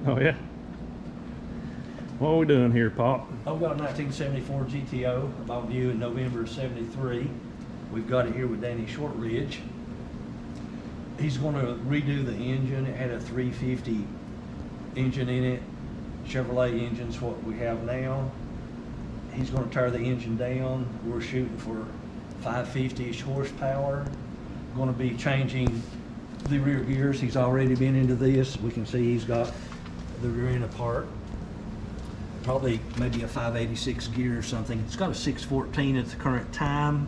Oh yeah. What are we doing here, Pop? I've got a 1974 GTO I bought new in November of '73. We've got it here with Danny Shortridge. He's going to redo the engine. It had a 350 engine in it. Chevrolet engine's what we have now. He's going to tear the engine down. We're shooting for 550-ish horsepower. Going to be changing the rear gears. He's already been into this. We can see he's got the rear end apart. Probably maybe a 586 gear or something. It's got a 614 at the current time.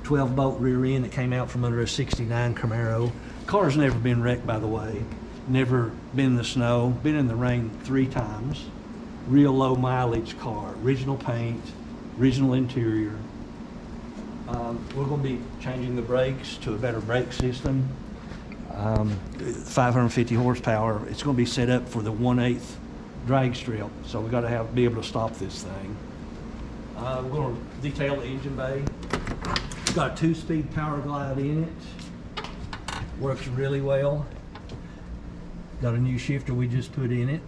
12-bolt rear end that came out from under a '69 Camaro. Car's never been wrecked, by the way. Never been in the snow. Been in the rain 3 times. Real low mileage car. Original paint. Original interior. We're going to be changing the brakes to a better brake system. 550 horsepower. It's going to be set up for the 1/8 drag strip, so we got to be able to stop this thing. We're going to detail the engine bay. It's got a 2-speed power glide in it. Works really well. Got a new shifter we just put in it.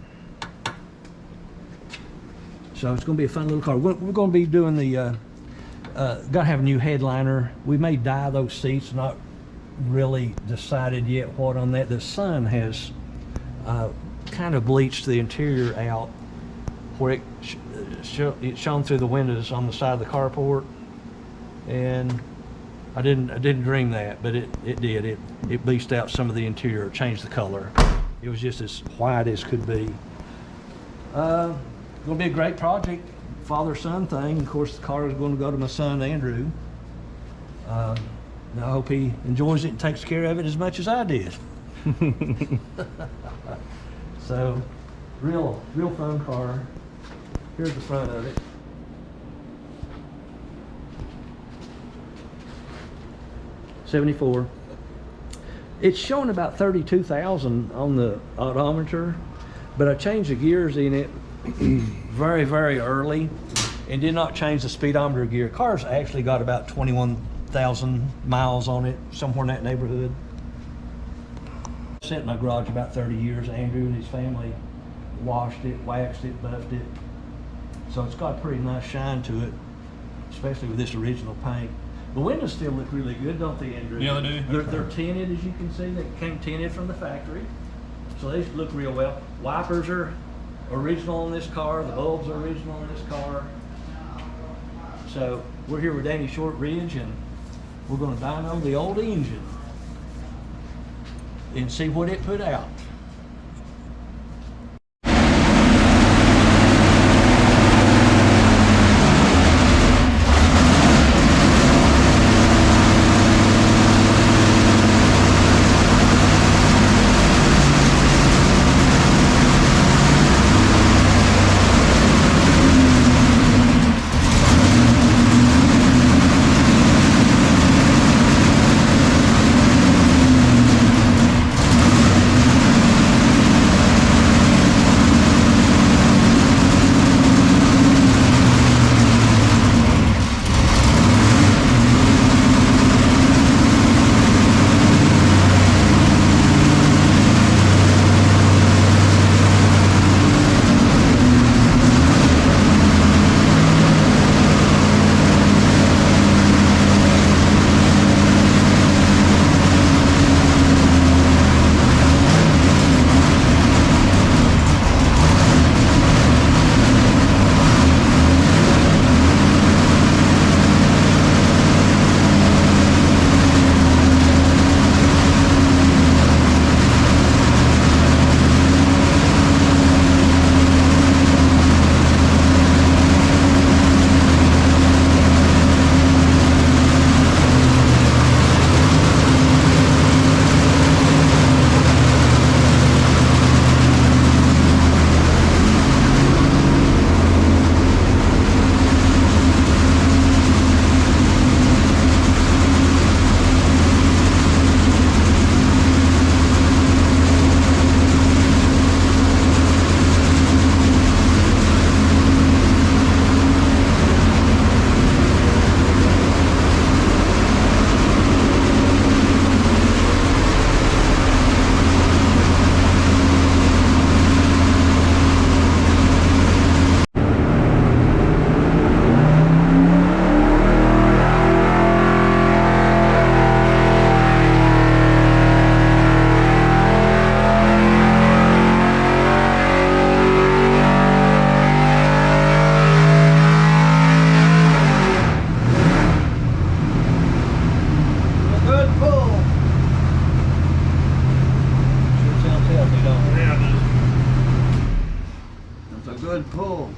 So it's going to be a fun little car. We're going to be doing the, got to have a new headliner. We may dye those seats, not really decided yet what on that. The sun has kind of bleached the interior out where it shone through the windows on the side of the carport, and I didn't dream that, but it did. It bleached out some of the interior, changed the color. It was just as white as could be. Going to be a great project, father-son thing. Of course, the car is going to go to my son Andrew. And I hope he enjoys it and takes care of it as much as I did. So, real fun car. Here's the front of it. '74. It's showing about 32,000 on the odometer, but I changed the gears in it very, very early and did not change the speedometer gear. Car's actually got about 21,000 miles on it, somewhere in that neighborhood. Sat in my garage about 30 years. Andrew and his family washed it, waxed it, buffed it. So it's got a pretty nice shine to it, especially with this original paint. The windows still look really good, don't they, Andrew? Yeah, they do. They're tinted, as you can see. They came tinted from the factory. So they look real well. Wipers are original on this car. The bulbs are original on this car. So we're here with Danny Shortridge, and we're going to dyno the old engine and see what it put out. good pull.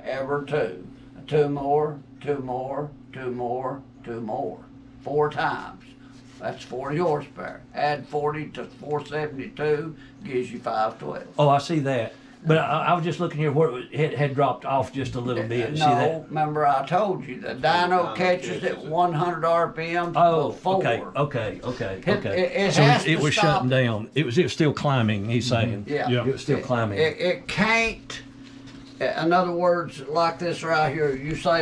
Ever two. Two more, two more, two more, two more. 4 times. That's 40 horsepower. Add 40 to 472 gives you 512. Oh, I see that. But I was just looking here where it had dropped off just a little bit. No, See that? remember I told you the dyno catches at 100 RPM Oh, before. okay. It So has it to was stop. shutting down. It was still climbing. He's saying. Yeah. Yeah. It was still climbing. It can't. In other words, like this right here, you say.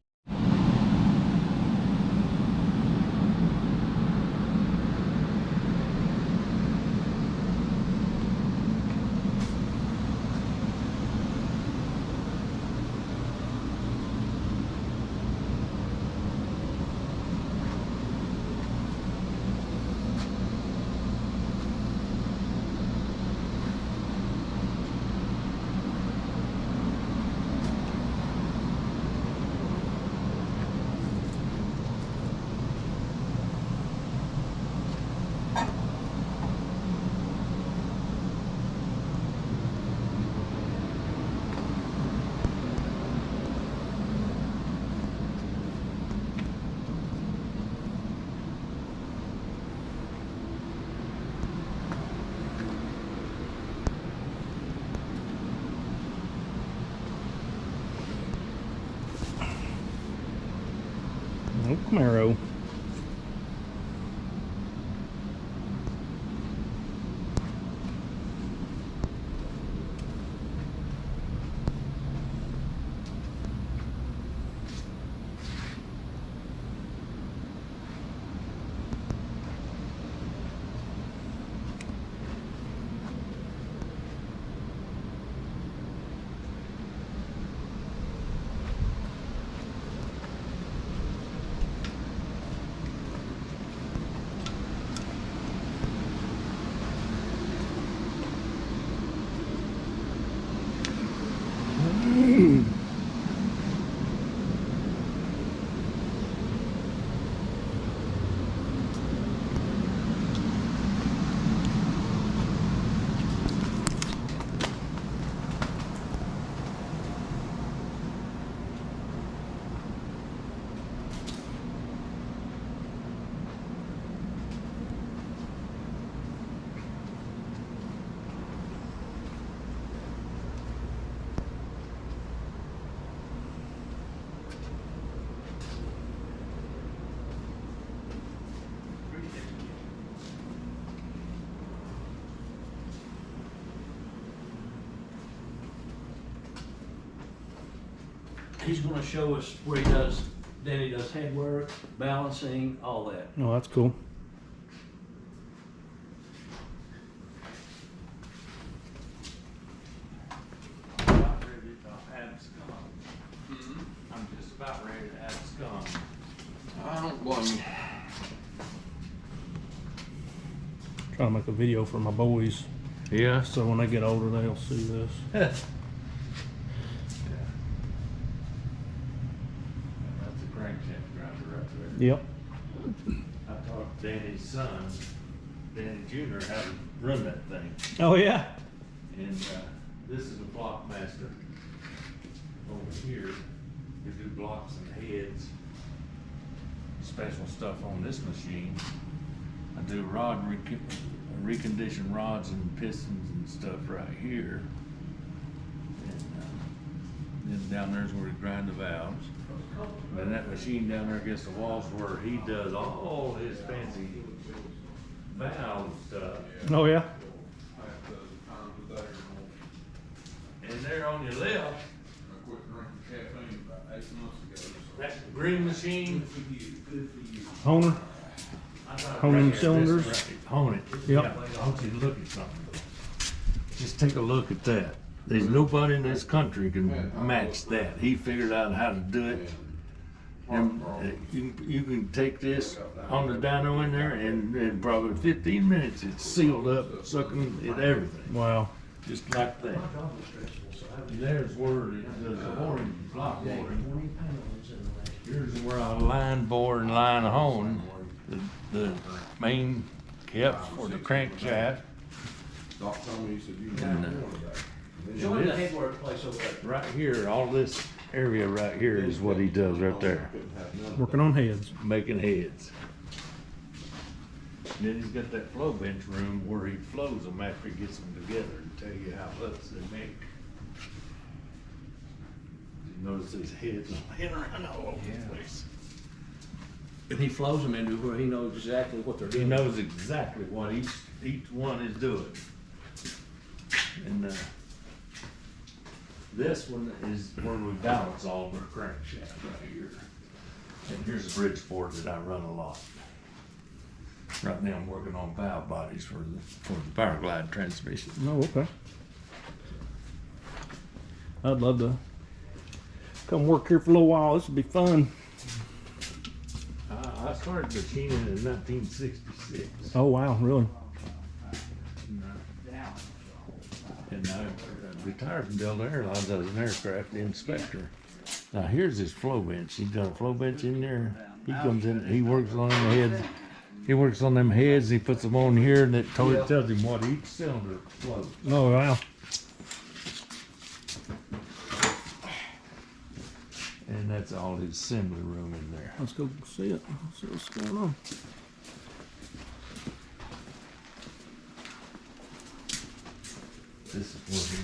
No Camaro. He's going to show us where he does head work, balancing, all that. Oh, that's cool. About ready to abscond. I'm just about ready to abscond. I don't blame you. Trying to make a video for my boys, Yeah. so when they get older, they'll see this. That's a crankshaft grinder right there. Yep. I taught Danny's son, Danny Jr., how to run that thing. Oh yeah. And this is a block master over here. We do blocks and heads. Special stuff on this machine. I do reconditioned rods and pistons and stuff right here. And then down there's where we grind the valves. And that machine down there against the walls where he does all his fancy valve stuff. Oh yeah. And there on your left, I quit drinking caffeine about 8 months ago. that green machine. Good for you. Honer. Honing cylinders. Hone it. Yep. Yeah, I want you to look at something. Just take a look at that. There's nobody in this country can match that. He figured out how to do it. And you can take this on the dyno in there, and in probably 15 minutes it's sealed up, sucking at everything. Wow. Just like that. And there's where it does the boring, block boring. Here's where I line bore and line hone the main caps for the crankshaft. Doc told me, he said, you And, can have more of that. Show him the headwork place over there. right here, all this area right here is what he does right there, Working on heads. making heads. And then he's got that flow bench room where he flows them after he gets them together and tell you how much they make. You notice these heads laying around all over the place. And he flows them into where he knows exactly what they're He doing. knows exactly what each one is doing. And this one is where we balance all of our crankshaft right here. And here's a Bridgeport that I run a lot. Right now I'm working on valve bodies for the Power Glide transmission. Oh, okay. I'd love to come work here for a little while. This would be fun. I started machining in 1966. Oh, wow, really? And I retired from Delta Airlines. I was an aircraft inspector. Now here's his flow bench. He's got a flow bench in there. He comes in, he works on them heads. He works on them heads, he puts them on here, and it tells him what each cylinder flows. Oh, wow. And that's all his assembly room in there. Let's go see it. See what's going on. This is where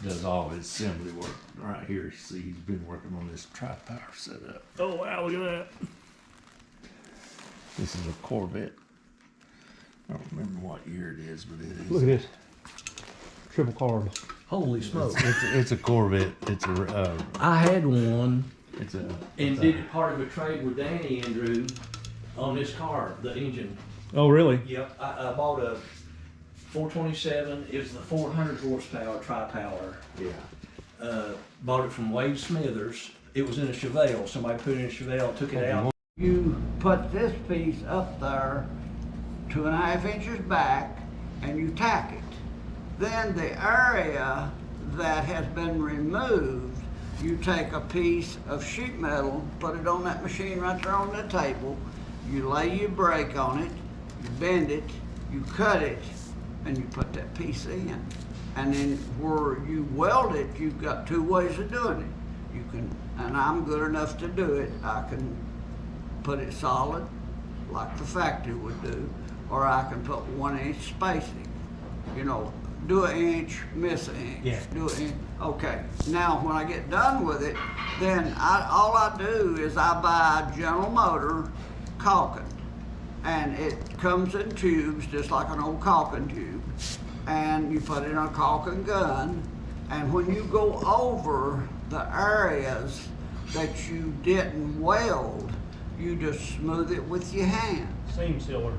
he does all his assembly work. Right here, see, he's been working on this tri-power setup. Oh, wow, look at that. This is a Corvette. I don't remember what year it is, but it is. Look at this. Triple carb. Holy smokes. It's a Corvette. It's a. I had one It's a. and did part of a trade with Danny Andrew on this car, the engine. Oh, really? Yep, I bought a 427. It was the 400 horsepower tri-power. Yeah. Bought it from Wade Smithers. It was in a Chevelle. Somebody put it in a Chevelle, took it out. You put this piece up there 2.5 inches back and you tack it. Then the area that has been removed, you take a piece of sheet metal, put it on that machine right there on the table, you lay your brake on it, you bend it, you cut it, and you put that piece in. And then where you weld it, you've got two ways of doing it. You can, and I'm good enough to do it, I can put it solid, like the factory would do, or I can put 1 inch spacing. You know, do an inch, miss an inch. Yeah. Do an inch. Okay. Now, when I get done with it, then all I do is I buy General Motor caulking, and it comes in tubes, just like an old caulking tube, and you put it in a caulking gun, and when you go over the areas that you didn't weld, you just smooth it with your hand. Seam sealer.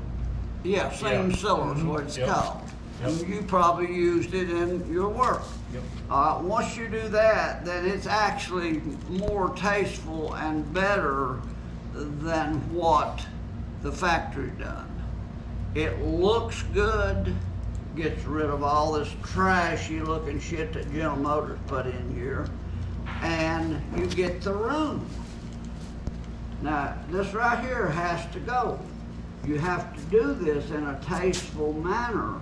Yeah, seam sealer is what it's Yep. called. And you probably used it in your work. Yep. Once you do that, then it's actually more tasteful and better than what the factory done. It looks good, gets rid of all this trashy looking shit that General Motors put in here, and you get the room. Now, this right here has to go. You have to do this in a tasteful manner,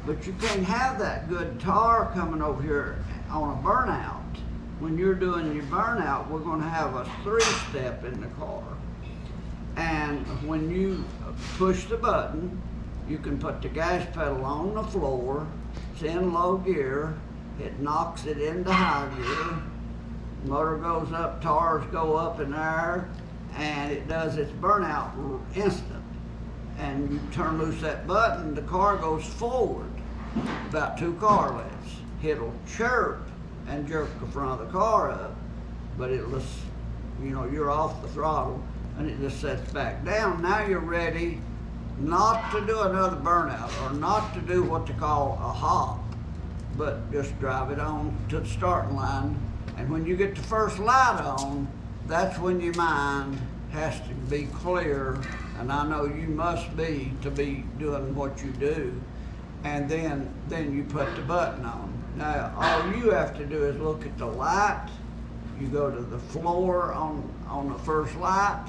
but you can't have that good tar coming over here on a burnout. When you're doing your burnout, we're gonna have a 3-step in the car. And when you push the button, you can put the gas pedal on the floor, it's in low gear, it knocks it into high gear, motor goes up, tars go up in there, and it does its burnout instant. And you turn loose that button, the car goes forward about 2 car lengths. It'll chirp and jerk the front of the car up, but it'll just, you know, you're off the throttle and it just sets back down. Now you're ready not to do another burnout or not to do what they call a hop. but just drive it on to the starting line. And when you get the first light on, that's when your mind has to be clear, and I know you must be to be doing what you do. And then you put the button on. Now, all you have to do is look at the light. You go to the floor on the first light,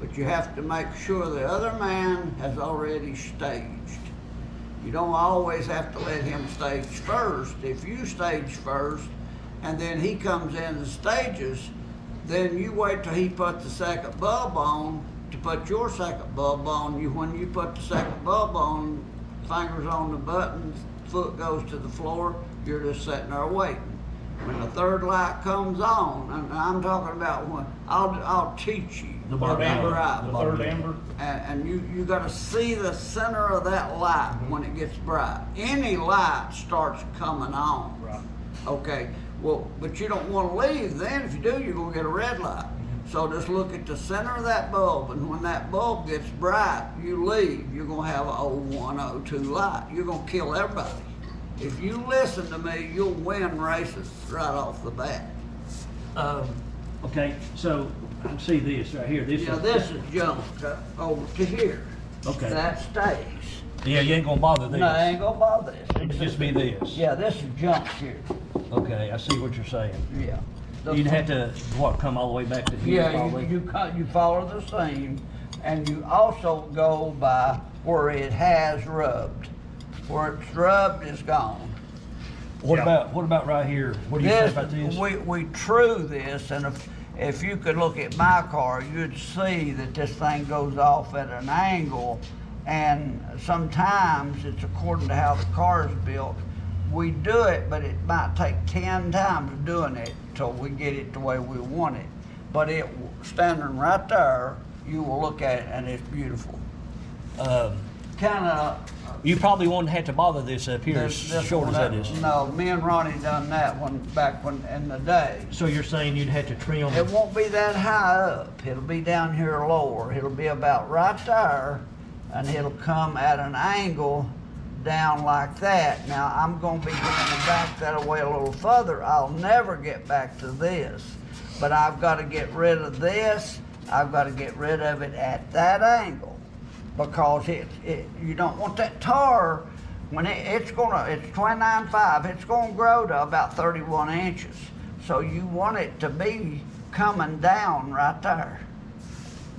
but you have to make sure the other man has already staged. You don't always have to let him stage first. If you stage first, and then he comes in and stages, then you wait till he puts the second bulb on to put your second bulb on. When you put the second bulb on, fingers on the button, foot goes to the floor, you're just sitting there waiting. When the third light comes on, and I'm talking about when, I'll teach you. The third amber. And you got to see the center of that light when it gets bright. Any light starts coming on. Right. Okay, well, but you don't want to leave then. If you do, you're going to get a red light. So just look at the center of that bulb, and when that bulb gets bright, you leave. You're going to have a 01, 02 light. You're going to kill everybody. If you listen to me, you'll win races right off the bat. Okay, so I see this right here. This is junk over to here. Okay. That stays. Yeah, you ain't gonna bother this. No, I ain't gonna bother this. It'll just be this. Yeah, this is junk here. Okay, I see what you're saying. Yeah. You'd have to, what, come all the way back to here? Yeah, probably? you follow the seam, and you also go by where it has rubbed. Where it's rubbed is gone. What about right here? What do you say about this? We true this, and if you could look at my car, you'd see that this thing goes off at an angle, and sometimes it's according to how the car is built. We do it, but it might take 10 times doing it till we get it the way we want it. But it standing right there, you will look at it and it's beautiful. Kind of. You probably won't have to bother this up here as short as that is. No, me and Ronnie done that one back when in the day. So you're saying you'd have to trim? It won't be that high up. It'll be down here lower. It'll be about right there, and it'll come at an angle down like that. Now I'm going to be going back that way a little further. I'll never get back to this, but I've got to get rid of this. I've got to get rid of it at that angle, because you don't want that tar when it's 29.5. It's going to grow to about 31 inches. So you want it to be coming down right there.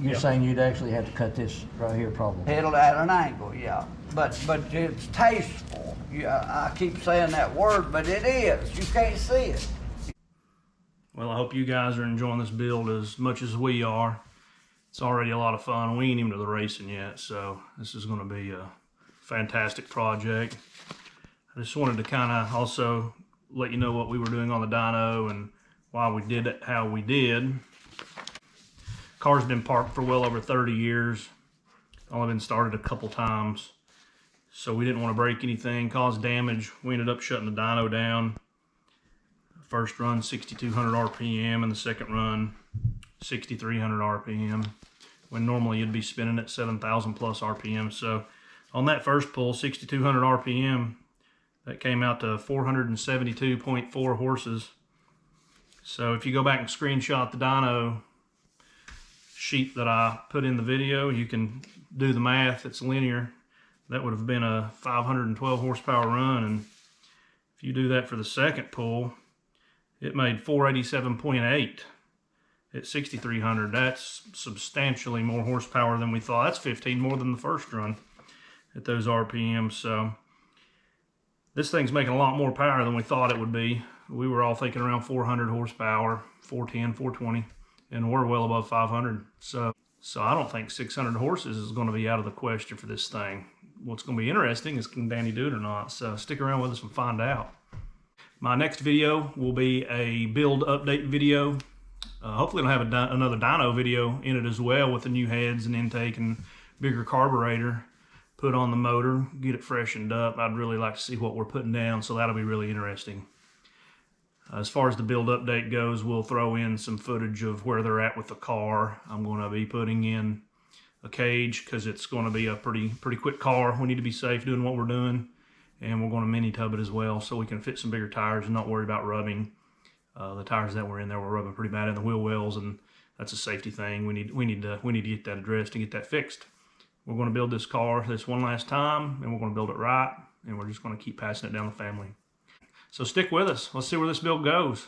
You're saying you'd actually have to cut this right here, probably? It'll at an angle, yeah. But it's tasteful. Yeah, I keep saying that word, but it is. You can't see it. Well, I hope you guys are enjoying this build as much as we are. It's already a lot of fun. We ain't even to the racing yet, so this is going to be a fantastic project. I just wanted to kind of also let you know what we were doing on the dyno and why we did it how we did. Car's been parked for well over 30 years. Only been started a couple times. So we didn't want to break anything, cause damage. We ended up shutting the dyno down. First run 6,200 RPM and the second run 6,300 RPM, when normally you'd be spinning at 7,000 plus RPM. So on that first pull, 6,200 RPM, that came out to 472.4 horses. So if you go back and screenshot the dyno sheet that I put in the video, you can do the math. It's linear. That would have been a 512 horsepower run, and if you do that for the second pull, it made 487.8 at 6,300. That's substantially more horsepower than we thought. That's 15 more than the first run at those RPMs. So this thing's making a lot more power than we thought it would be. We were all thinking around 400 horsepower, 410, 420, and we're well above 500. So I don't think 600 horses is going to be out of the question for this thing. What's going to be interesting is, can Danny do it or not? So stick around with us and find out. My next video will be a build update video. Hopefully it'll have another dyno video in it as well, with the new heads and intake and bigger carburetor put on the motor, get it freshened up. I'd really like to see what we're putting down, so that'll be really interesting. As far as the build update goes, we'll throw in some footage of where they're at with the car. I'm going to be putting in a cage because it's going to be a pretty quick car. We need to be safe doing what we're doing. and we're going to mini tub it as well so we can fit some bigger tires and not worry about rubbing. The tires that were in there were rubbing pretty bad in the wheel wells, and that's a safety thing. We need to get that addressed and get that fixed. We're going to build this car this one last time, and we're going to build it right, and we're just going to keep passing it down the family. So stick with us. Let's see where this build goes.